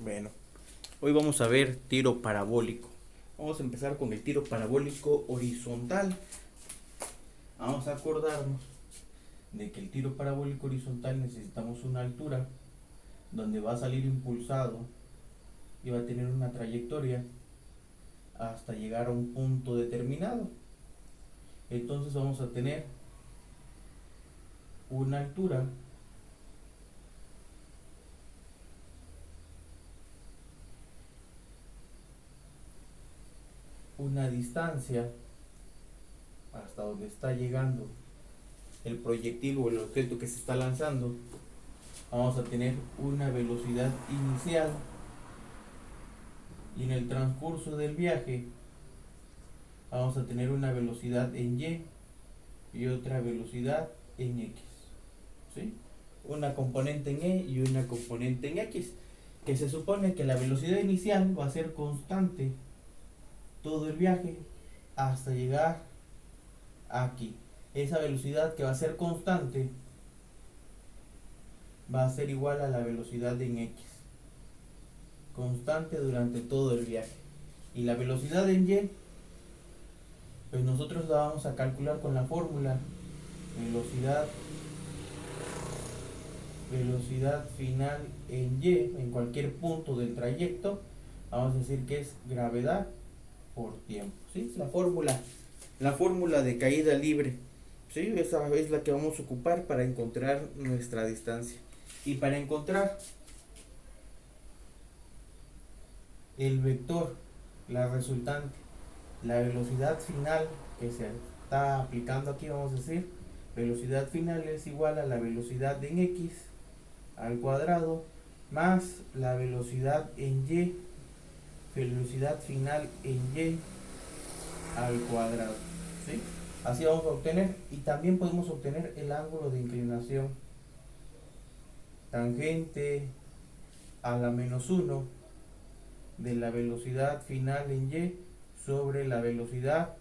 Bueno, hoy vamos a ver tiro parabólico. Vamos a empezar con el tiro parabólico horizontal. Vamos a acordarnos de que el tiro parabólico horizontal necesitamos una altura donde va a salir impulsado y va a tener una trayectoria hasta llegar a un punto determinado. Entonces vamos a tener una altura una distancia hasta donde está llegando el proyectil o el objeto que se está lanzando. Vamos a tener una velocidad inicial y en el transcurso del viaje vamos a tener una velocidad en y otra velocidad en x, ¿sí? Una componente en y una componente en x, que se supone que la velocidad inicial va a ser constante todo el viaje hasta llegar aquí. Esa velocidad que va a ser constante va a ser igual a la velocidad en x, constante durante todo el viaje. Y la velocidad en pues nosotros la vamos a calcular con la fórmula velocidad final en en cualquier punto del trayecto. Vamos a decir que es gravedad por tiempo, ¿sí? La fórmula de caída libre, ¿sí? Esa es la que vamos a ocupar para encontrar nuestra distancia. Y para encontrar el vector, la resultante, la velocidad final que se está aplicando aquí, vamos a decir, velocidad final es igual a la velocidad en x al cuadrado más la velocidad en velocidad final en al cuadrado, ¿sí? Así vamos a obtener, y también podemos obtener el ángulo de inclinación tangente a la -1 de la velocidad final en sobre la velocidad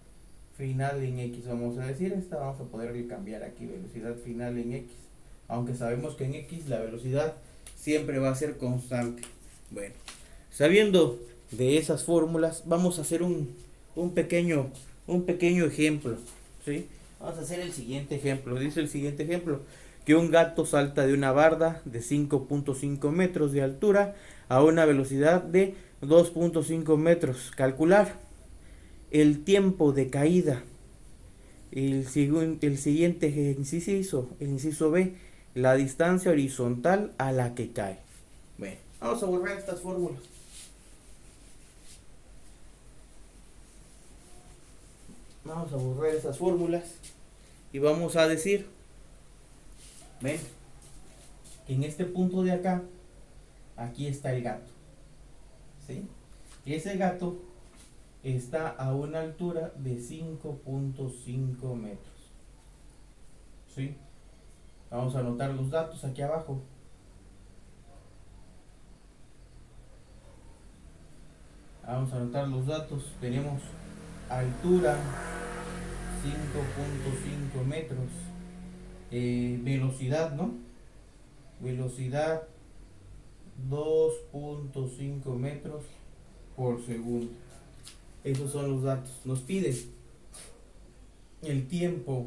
final en x. Vamos a decir esta, vamos a poder cambiar aquí velocidad final en x, aunque sabemos que en x la velocidad siempre va a ser constante. Bueno, sabiendo de esas fórmulas, vamos a hacer un pequeño un pequeño ejemplo, ¿sí? Vamos a hacer el siguiente ejemplo. Dice el siguiente ejemplo que un gato salta de una barda de 5.5 metros de altura a una velocidad de 2.5 metros. Calcular el tiempo de caída. El siguiente inciso, el inciso B, la distancia horizontal a la que cae. Bueno, vamos a borrar estas fórmulas. Vamos a borrar esas fórmulas y vamos a decir, ven, que en este punto de acá, aquí está el gato, ¿sí? Y ese gato está a una altura de 5.5 metros, ¿sí? Vamos a anotar los datos aquí abajo. Vamos a anotar los datos. Tenemos altura 5.5 metros, velocidad, ¿no? Velocidad 2.5 metros por segundo. Esos son los datos. Nos pide el tiempo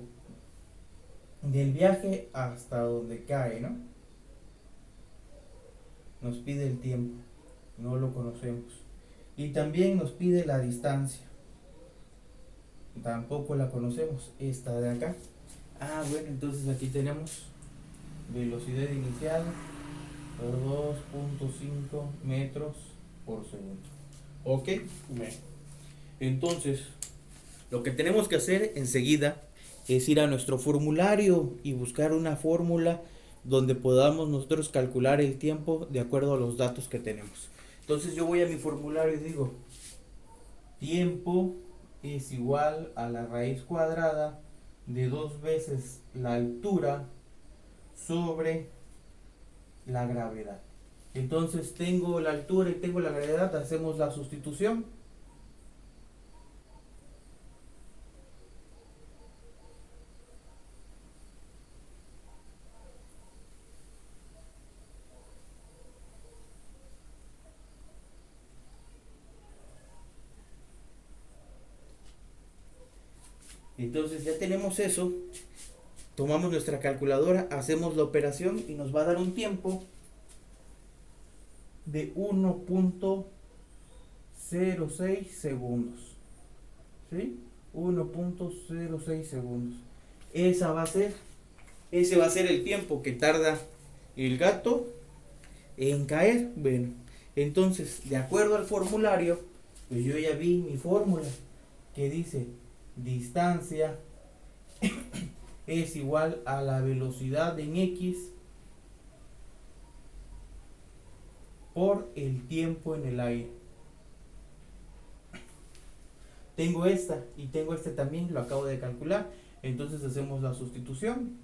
del viaje hasta donde cae, ¿no? Nos pide el tiempo, no lo conocemos. Y también nos pide la distancia, tampoco la conocemos, esta de acá. Ah, bueno, entonces aquí tenemos velocidad inicial por 2.5 metros por segundo. Ok, bueno. Entonces, lo que tenemos que hacer enseguida es ir a nuestro formulario y buscar una fórmula donde podamos nosotros calcular el tiempo de acuerdo a los datos que tenemos. Entonces yo voy a mi formulario y digo, tiempo es igual a la raíz cuadrada de 2 veces la altura sobre la gravedad. Entonces tengo la altura y tengo la gravedad, hacemos la sustitución. Entonces ya tenemos eso, tomamos nuestra calculadora, hacemos la operación y nos va a dar un tiempo de 1.06 segundos. ¿Sí? 1.06 segundos. Ese va a ser el tiempo que tarda el gato en caer. Bueno, entonces, de acuerdo al formulario, pues yo ya vi mi fórmula que dice distancia es igual a la velocidad en X por el tiempo en el aire. Tengo esta y tengo este también, lo acabo de calcular. Entonces hacemos la sustitución.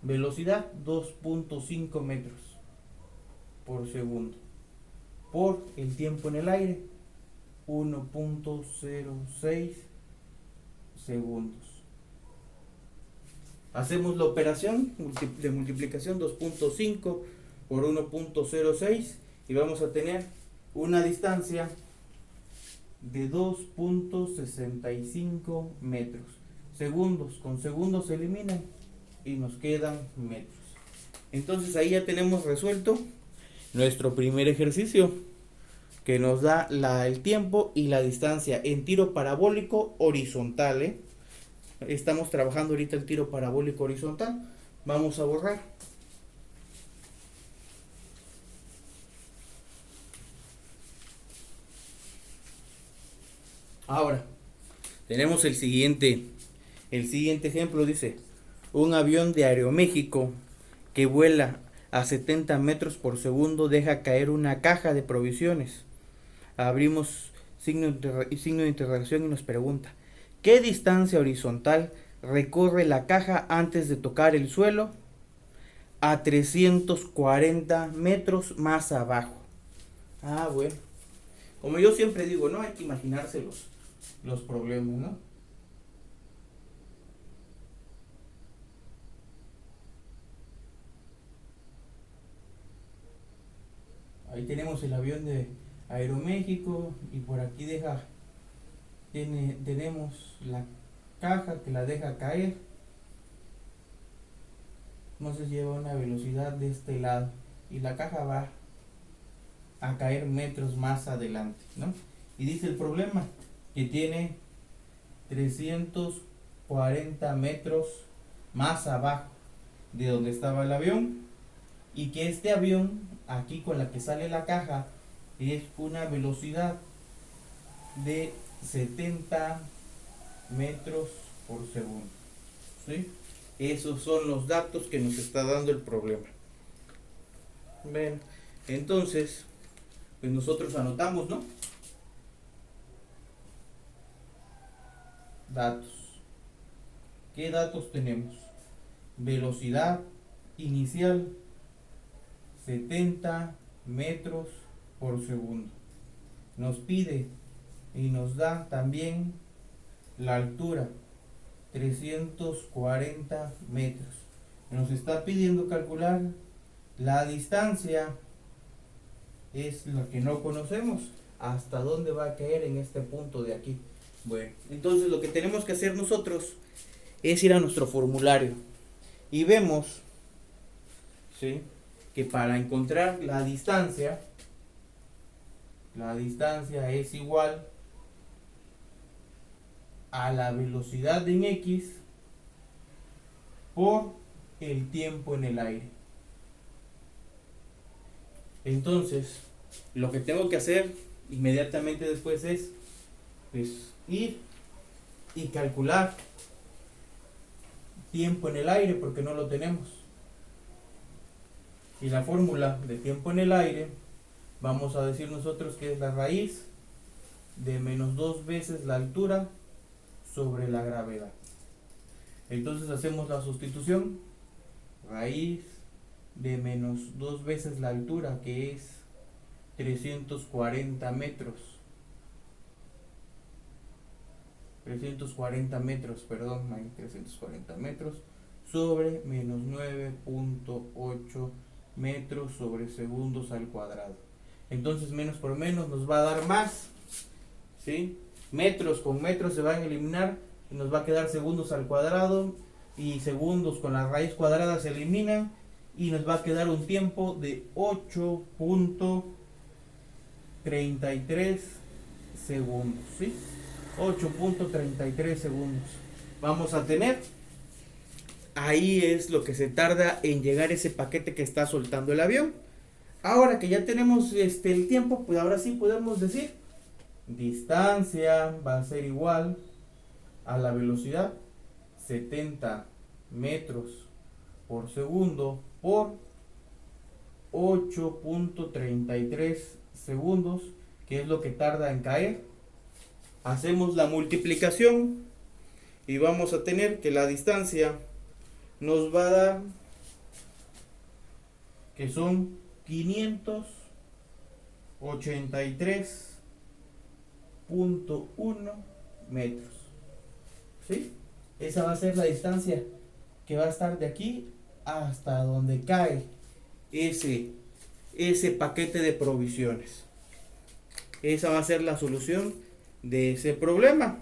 Velocidad 2.5 metros por segundo por el tiempo en el aire 1.06 segundos. Hacemos la operación de multiplicación 2.5 por 1.06 y vamos a tener una distancia de 2.65 metros. Segundos con segundos se eliminan y nos quedan metros. Entonces ahí ya tenemos resuelto nuestro primer ejercicio, que nos da el tiempo y la distancia en tiro parabólico horizontal. Estamos trabajando ahorita el tiro parabólico horizontal. Vamos a borrar. Ahora tenemos el siguiente ejemplo. Dice: un avión de Aeroméxico que vuela a 70 metros por segundo deja caer una caja de provisiones. Abrimos signo de interrogación y nos pregunta: ¿qué distancia horizontal recorre la caja antes de tocar el suelo? A 340 metros más abajo. Bueno. Como yo siempre digo, no hay que imaginarse los problemas, ¿no? Ahí tenemos el avión de Aeroméxico y por aquí tenemos la caja que la deja caer. No se lleva una velocidad de este lado y la caja va a caer metros más adelante, ¿no? Y dice el problema que tiene 340 metros más abajo de donde estaba el avión y que este avión aquí con la que sale la caja es una velocidad de 70 metros por segundo. ¿Sí? Esos son los datos que nos está dando el problema. Ven, entonces, pues nosotros anotamos, ¿no? Datos. ¿Qué datos tenemos? Velocidad inicial 70 metros por segundo. Nos pide y nos da también la altura 340 metros. Nos está pidiendo calcular la distancia, es lo que no conocemos, hasta dónde va a caer en este punto de aquí. Bueno, entonces lo que tenemos que hacer nosotros es ir a nuestro formulario y vemos, ¿sí?, que para encontrar la distancia es igual a la velocidad en X por el tiempo en el aire. Entonces, lo que tengo que hacer inmediatamente después es pues, ir y calcular tiempo en el aire, porque no lo tenemos. Y la fórmula de tiempo en el aire, vamos a decir nosotros que es la raíz de menos 2 veces la altura sobre la gravedad. Entonces hacemos la sustitución. Raíz de menos 2 veces la altura, que es 340 metros. 340 metros sobre menos 9.8 metros sobre segundos al cuadrado. Entonces menos por menos nos va a dar más, ¿sí? Metros con metros se van a eliminar, y nos va a quedar segundos al cuadrado, y segundos con la raíz cuadrada se eliminan, y nos va a quedar un tiempo de 8.33 segundos, ¿sí? 8.33 segundos vamos a tener. Ahí es lo que se tarda en llegar ese paquete que está soltando el avión. Ahora que ya tenemos el tiempo, pues ahora sí podemos decir distancia va a ser igual a la velocidad 70 metros por segundo por 8.33 segundos, que es lo que tarda en caer. Hacemos la multiplicación y vamos a tener que la distancia nos va a dar que son 583.1 metros, ¿sí? Esa va a ser la distancia que va a estar de aquí hasta donde cae ese paquete de provisiones. Esa va a ser la solución de ese problema.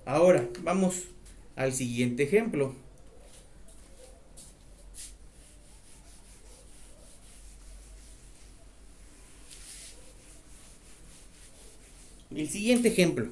Ahora vamos al siguiente ejemplo. El siguiente ejemplo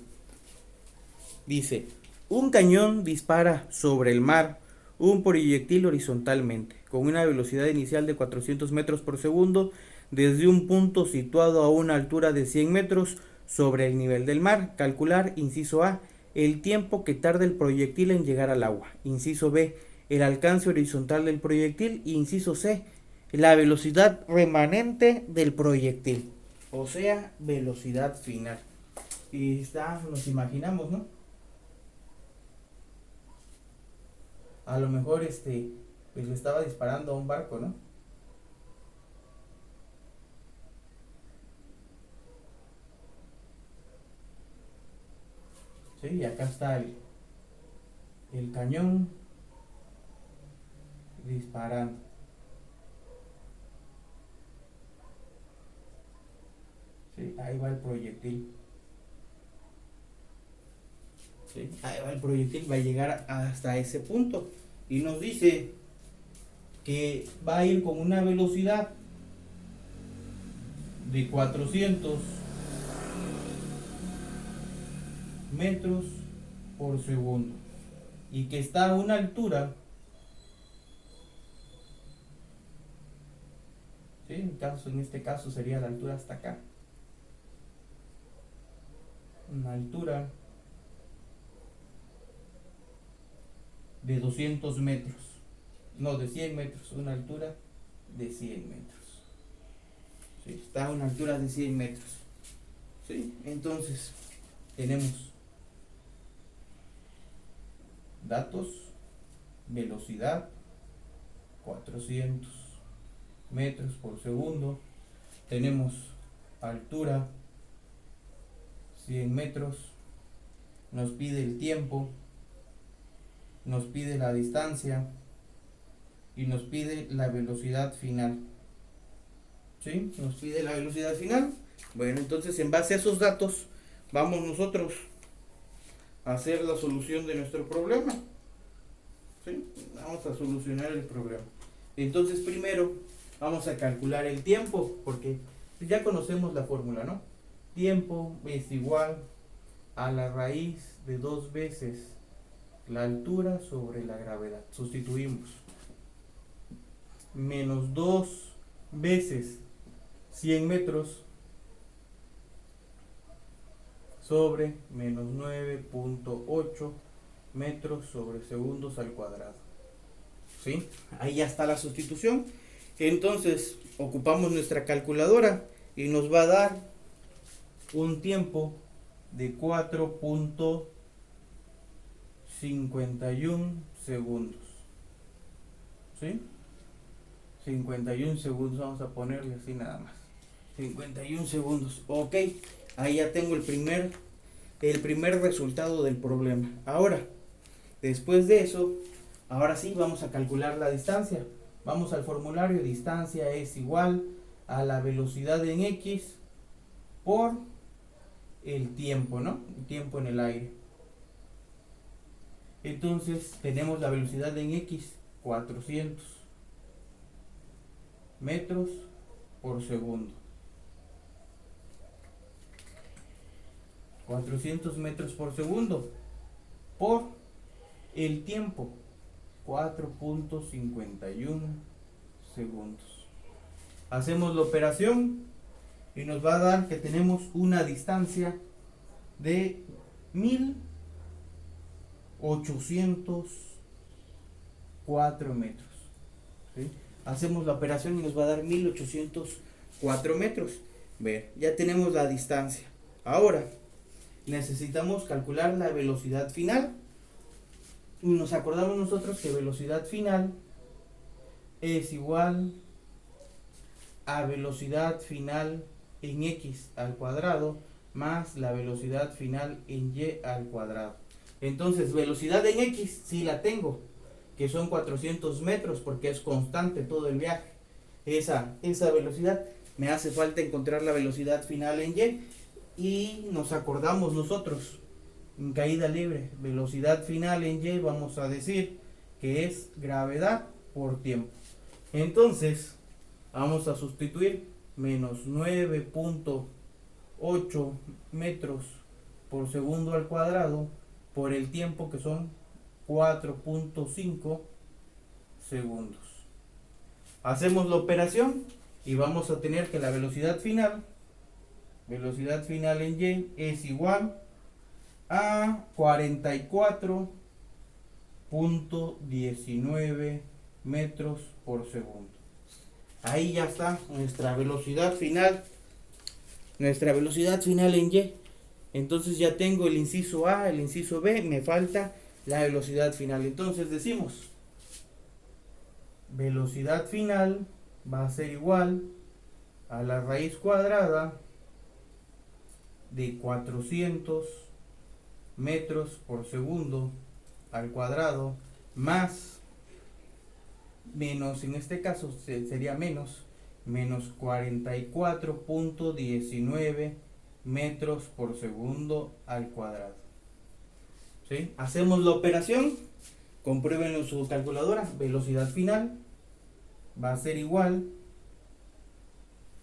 dice: un cañón dispara sobre el mar un proyectil horizontalmente con una velocidad inicial de 400 metros por segundo desde un punto situado a una altura de 100 metros sobre el nivel del mar. Calcular, inciso A, el tiempo que tarda el proyectil en llegar al agua. Inciso B, el alcance horizontal del proyectil. Inciso C, la velocidad remanente del proyectil, o sea, velocidad final. Y nos imaginamos, ¿no? A lo mejor pues le estaba disparando a un barco, ¿no? Sí, y acá está el cañón disparando. Sí, ahí va el proyectil. Sí, ahí va el proyectil, va a llegar hasta ese punto. Y nos dice que va a ir con una velocidad de 400 metros por segundo y que está a una altura, ¿sí? En este caso sería la altura hasta acá, una altura de 200 metros, no, de 100 metros, una altura de 100 metros, ¿sí? Está a una altura de 100 metros, ¿sí? Entonces tenemos datos: velocidad 400 metros por segundo, tenemos altura 100 metros, nos pide el tiempo, nos pide la distancia y nos pide la velocidad final, ¿sí? Nos pide la velocidad final. Bueno, entonces en base a esos datos vamos nosotros a hacer la solución de nuestro problema, ¿sí? Vamos a solucionar el problema. Entonces primero vamos a calcular el tiempo, porque ya conocemos la fórmula, ¿no? Tiempo es igual a la raíz de 2 veces la altura sobre la gravedad. Sustituimos. Menos 2 veces 100 metros sobre menos 9.8 metros sobre segundos al cuadrado, ¿sí? Ahí ya está la sustitución. Entonces ocupamos nuestra calculadora y nos va a dar un tiempo de 4.51 segundos, ¿sí? 51 segundos, vamos a ponerle así nada más. 51 segundos, ok. Ahí ya tengo el primer resultado del problema. Ahora, después de eso, ahora sí vamos a calcular la distancia. Vamos al formulario: distancia es igual a la velocidad en x por el tiempo, ¿no? El tiempo en el aire. Entonces tenemos la velocidad en X 400 metros por segundo. 400 metros por segundo por el tiempo 4.51 segundos. Hacemos la operación y nos va a dar que tenemos una distancia de 1804 metros. ¿Sí? Hacemos la operación y nos va a dar 1804 metros. Ver, ya tenemos la distancia. Ahora necesitamos calcular la velocidad final. Y nos acordamos nosotros que velocidad final es igual a velocidad final en x al cuadrado más la velocidad final en y al cuadrado. Entonces, velocidad en x sí la tengo, que son 400 metros porque es constante todo el viaje. Esa velocidad. Me hace falta encontrar la velocidad final en y nos acordamos nosotros en caída libre, velocidad final en y, vamos a decir que es gravedad por tiempo. Entonces vamos a sustituir menos 9.8 metros por segundo al cuadrado por el tiempo, que son 4.5 segundos. Hacemos la operación y vamos a tener que la velocidad final en y es igual a 44.19 metros por segundo. Ahí ya está nuestra velocidad final en y. Entonces ya tengo el inciso A, el inciso B, me falta la velocidad final. Entonces decimos, velocidad final va a ser igual a la raíz cuadrada de 400 metros por segundo al cuadrado más menos, en este caso sería menos 44.19 metros por segundo al cuadrado. ¿Sí? Hacemos la operación, compruébenlo en su calculadora. Velocidad final va a ser igual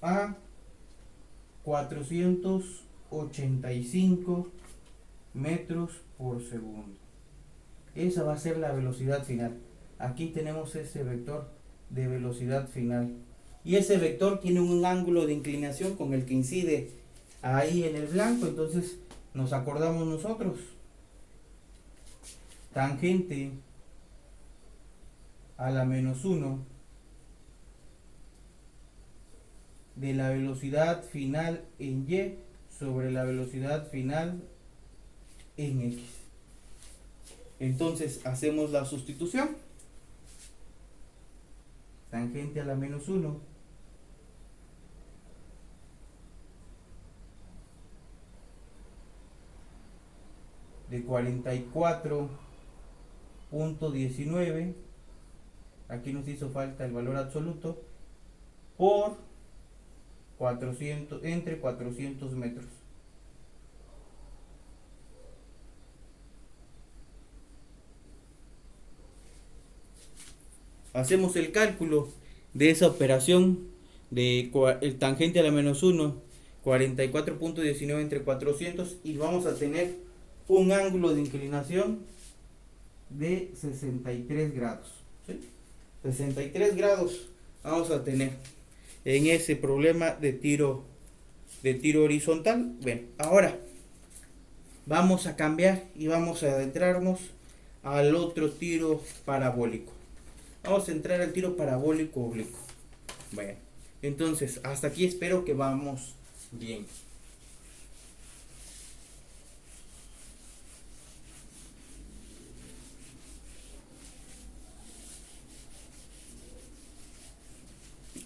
a 485 metros por segundo. Esa va a ser la velocidad final. Aquí tenemos ese vector de velocidad final. Y ese vector tiene un ángulo de inclinación con el que incide ahí en el blanco. Entonces nos acordamos nosotros. Tangente a la menos 1 de la velocidad final en y sobre la velocidad final en x. Entonces hacemos la sustitución. Tangente a la menos 1 de 44.19, aquí nos hizo falta el valor absoluto, por 400, entre 400 metros. Hacemos el cálculo de esa operación de el tangente a la menos 1, 44.19 entre 400, y vamos a tener un ángulo de inclinación de 63 grados. ¿Sí? 63 grados vamos a tener en ese problema de tiro horizontal. Bueno, ahora vamos a cambiar y vamos a adentrarnos al otro tiro parabólico. Vamos a entrar al tiro parabólico oblicuo. Bueno, entonces hasta aquí espero que vamos bien.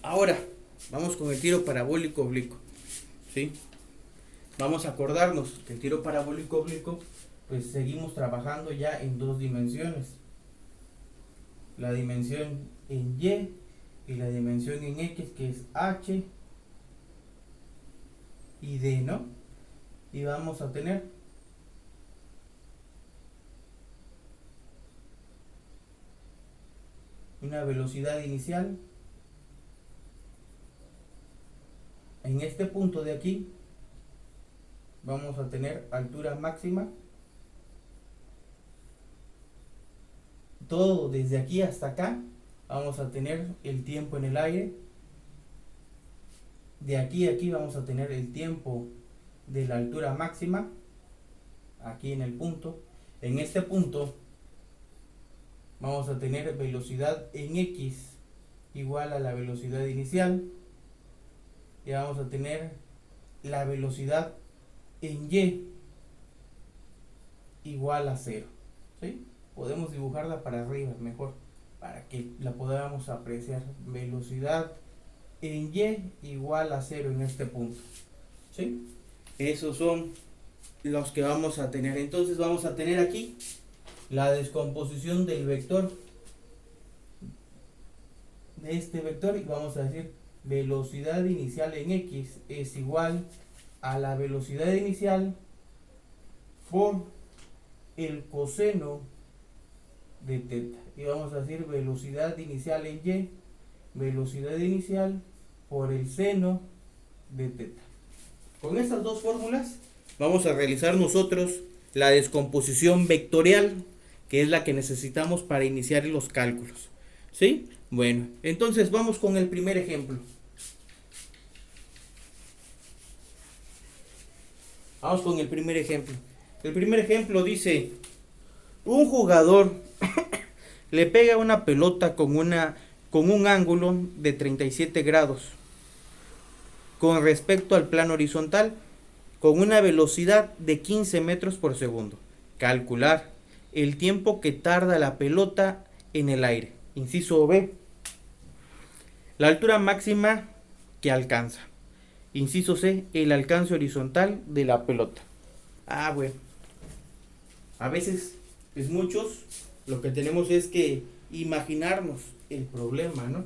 Ahora vamos con el tiro parabólico oblicuo. ¿Sí? Vamos a acordarnos que el tiro parabólico oblicuo, pues seguimos trabajando ya en dos dimensiones. La dimensión en y la dimensión en x, que es h y d, ¿no? Y vamos a tener una velocidad inicial en este punto de aquí. Vamos a tener altura máxima, todo desde aquí hasta acá. Vamos a tener el tiempo en el aire. De aquí a aquí vamos a tener el tiempo de la altura máxima, aquí en el punto. En este punto vamos a tener velocidad en X igual a la velocidad inicial, y vamos a tener la velocidad en Y igual a 0. ¿Sí? Podemos dibujarla para arriba mejor, para que la podamos apreciar. Velocidad en Y igual a 0 en este punto. ¿Sí? Esos son los que vamos a tener. Entonces vamos a tener aquí la descomposición del vector, de este vector, y vamos a decir velocidad inicial en X es igual a la velocidad inicial por el coseno de teta. Y vamos a decir velocidad inicial en Y, velocidad inicial por el seno de teta. Con estas dos fórmulas vamos a realizar nosotros la descomposición vectorial, que es la que necesitamos para iniciar los cálculos. ¿Sí? Bueno, entonces vamos con el primer ejemplo. Vamos con el primer ejemplo. El primer ejemplo dice: un jugador le pega una pelota con un ángulo de 37 grados con respecto al plano horizontal, con una velocidad de 15 metros por segundo. Calcular el tiempo que tarda la pelota en el aire. Inciso B. La altura máxima que alcanza. Inciso C. El alcance horizontal de la pelota. Bueno. A veces, pues muchos, lo que tenemos es que imaginarnos el problema, ¿no?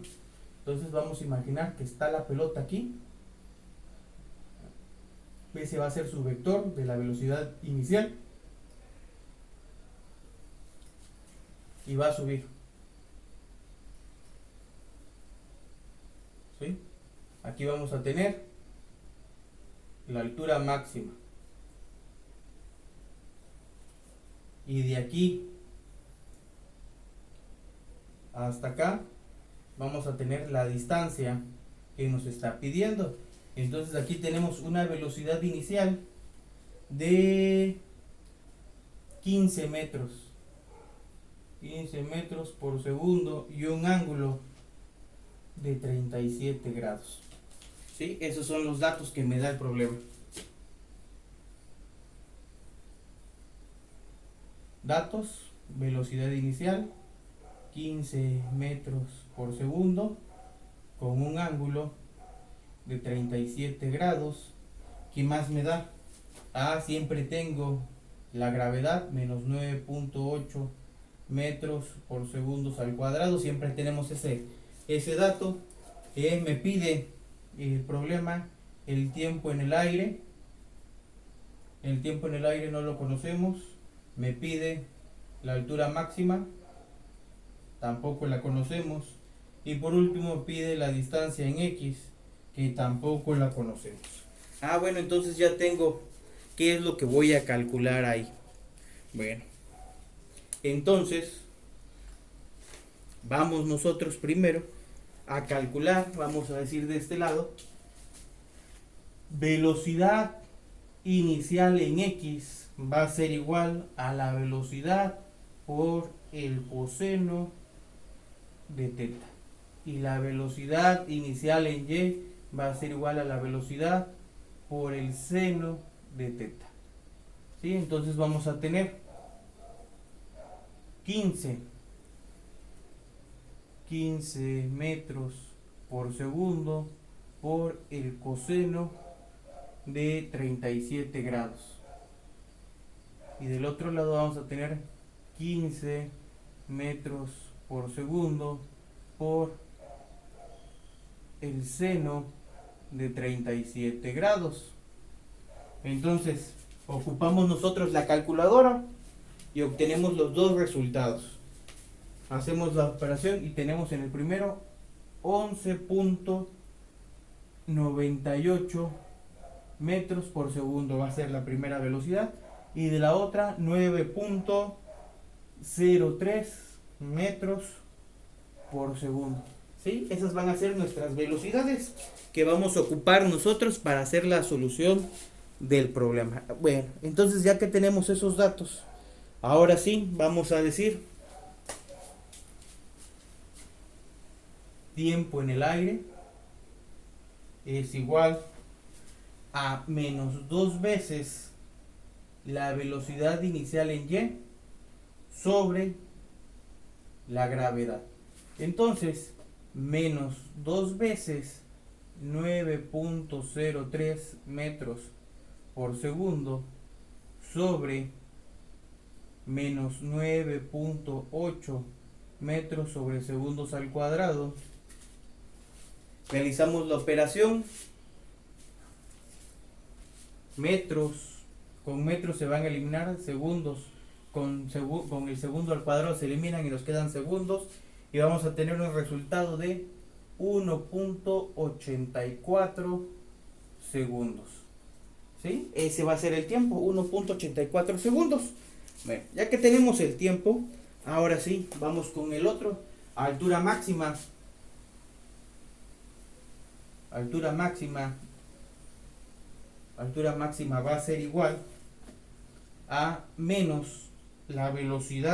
Entonces vamos a imaginar que está la pelota aquí. Ese va a ser su vector de la velocidad inicial. Y va a subir. ¿Sí? Aquí vamos a tener la altura máxima. Y de aquí hasta acá vamos a tener la distancia que nos está pidiendo. Entonces aquí tenemos una velocidad inicial de 15 metros. 15 metros por segundo y un ángulo de 37 grados. ¿Sí? Esos son los datos que me da el problema. Datos: velocidad inicial 15 metros por segundo con un ángulo de 37 grados. ¿Qué más me da? Siempre tengo la gravedad, menos 9.8 metros por segundos al cuadrado. Siempre tenemos ese dato. Me pide el problema el tiempo en el aire. El tiempo en el aire no lo conocemos. Me pide la altura máxima, tampoco la conocemos. Y por último pide la distancia en X, que tampoco la conocemos. Bueno, entonces ya tengo qué es lo que voy a calcular ahí. Bueno, entonces vamos nosotros primero a calcular, vamos a decir de este lado, velocidad inicial en X va a ser igual a la velocidad por el coseno de teta. Y la velocidad inicial en Y va a ser igual a la velocidad por el seno de teta. ¿Sí? Entonces vamos a tener 15 metros por segundo por el coseno de 37 grados. Y del otro lado vamos a tener 15 metros por segundo por el seno de 37 grados. Entonces ocupamos nosotros la calculadora y obtenemos los dos resultados. Hacemos la operación y tenemos en el primero 11.98 metros por segundo va a ser la primera velocidad, y de la otra 9.03 metros por segundo. ¿Sí? Esas van a ser nuestras velocidades que vamos a ocupar nosotros para hacer la solución del problema. Bueno, entonces ya que tenemos esos datos, ahora sí vamos a decir tiempo en el aire es igual a menos 2 veces la velocidad inicial en y sobre la gravedad. Entonces, menos 2 veces 9.03 metros por segundo sobre menos 9.8 metros sobre segundos al cuadrado. Realizamos la operación. Metros con metros se van a eliminar, segundos con el segundo al cuadrado se eliminan y nos quedan segundos, y vamos a tener un resultado de 1.84 segundos. ¿Sí? Ese va a ser el tiempo, 1.84 segundos. Bueno, ya que tenemos el tiempo, ahora sí, vamos con el otro. Altura máxima. Altura máxima va a ser igual a menos la velocidad